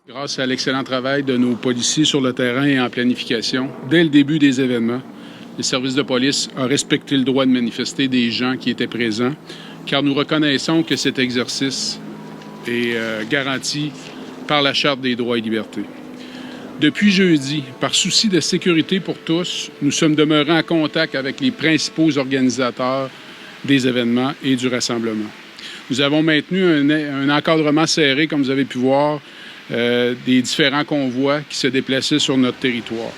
Grâce à l'excellent travail de nos policiers sur le terrain et en planification, dès le début des événements, le service de police a respecté le droit de manifester des gens qui étaient présents, car nous reconnaissons que cet exercice est garanti par la Charte des droits et libertés. Depuis jeudi, par souci de sécurité pour tous, nous sommes demeurés en contact avec les principaux organisateurs des événements et du rassemblement. Nous avons maintenu un encadrement serré, comme vous avez pu voir, des différents convois qui se déplaçaient sur notre territoire.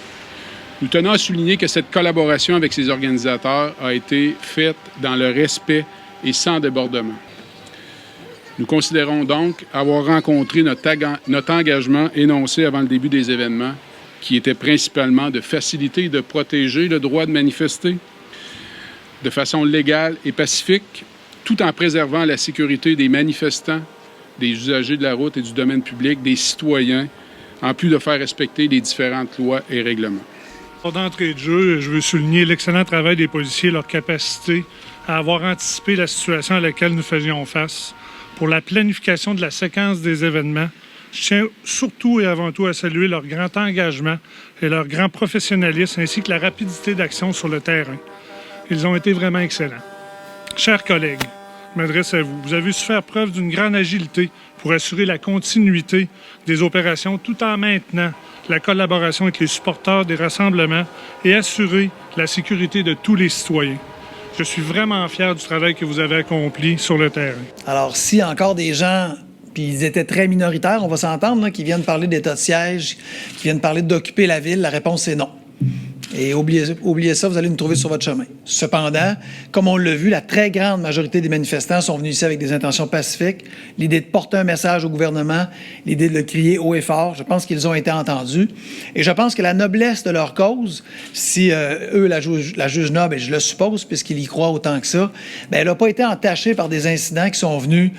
Nous tenons à souligner que cette collaboration avec ces organisateurs a été faite dans le respect et sans débordement. Nous considérons donc avoir rencontré notre engagement énoncé avant le début des événements, qui était principalement de faciliter et de protéger le droit de manifester de façon légale et pacifique, tout en préservant la sécurité des manifestants, des usagers de la route et du domaine public, des citoyens, en plus de faire respecter les différentes lois et règlements. D'entrée de jeu, je veux souligner l'excellent travail des policiers et leur capacité à avoir anticipé la situation à laquelle nous faisions face. Pour la planification de la séquence des événements, je tiens surtout et avant tout à saluer leur grand engagement et leur grand professionnalisme ainsi que la rapidité d'action sur le terrain. Ils ont été vraiment excellents. Chers collègues, je m'adresse à vous. Vous avez su faire preuve d'une grande agilité pour assurer la continuité des opérations tout en maintenant la collaboration avec les supporters des rassemblements et assurer la sécurité de tous les citoyens. Je suis vraiment fier du travail que vous avez accompli sur le terrain. Alors, si encore des gens, puis ils étaient très minoritaires, on va s'entendre, là, qui viennent parler d'état de siège, qui viennent parler d'occuper la ville, la réponse est non. Et oubliez ça, vous allez nous trouver sur votre chemin. Cependant, comme on l'a vu, la très grande majorité des manifestants sont venus ici avec des intentions pacifiques. L'idée de porter un message au gouvernement, l'idée de le crier haut et fort, je pense qu'ils ont été entendus. Et je pense que la noblesse de leur cause, si eux la jugent noble, et je le suppose, puisqu'ils y croient autant que ça, bien, elle n'a pas été entachée par des incidents qui sont venus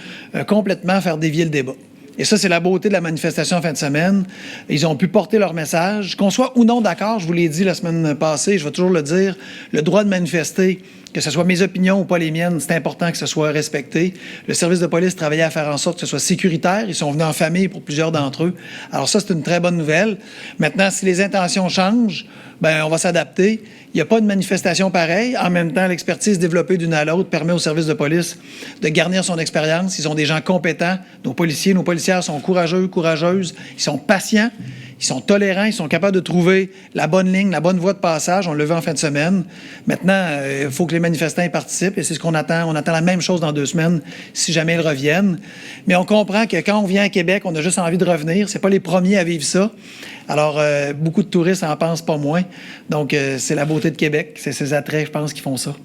complètement faire dévier le débat. Et ça, c'est la beauté de la manifestation en fin de semaine. Ils ont pu porter leur message. Qu'on soit ou non d'accord, je vous l'ai dit la semaine passée, je vais toujours le dire, le droit de manifester, que ce soit mes opinions ou pas les miennes, c'est important que ce soit respecté. Le service de police travaillait à faire en sorte que ce soit sécuritaire. Ils sont venus en famille pour plusieurs d'entre eux. Alors ça, c'est une très bonne nouvelle. Maintenant, si les intentions changent, bien, on va s'adapter. Il n'y a pas de manifestation pareille. En même temps, l'expertise développée d'une à l'autre permet au service de police de garnir son expérience. Ils ont des gens compétents. Nos policiers, nos policières sont courageux, courageuses. Ils sont patients. Ils sont tolérants. Ils sont capables de trouver la bonne ligne, la bonne voie de passage. On l'a vu en fin de semaine. Maintenant, il faut que les manifestants y participent et c'est ce qu'on attend. On attend la même chose dans 2 semaines si jamais ils reviennent. Mais on comprend que quand on vient à Québec, on a juste envie de revenir. C'est pas les premiers à vivre ça. Alors, beaucoup de touristes en pensent pas moins. Donc, c'est la beauté de Québec. C'est ces attraits, je pense, qui font ça.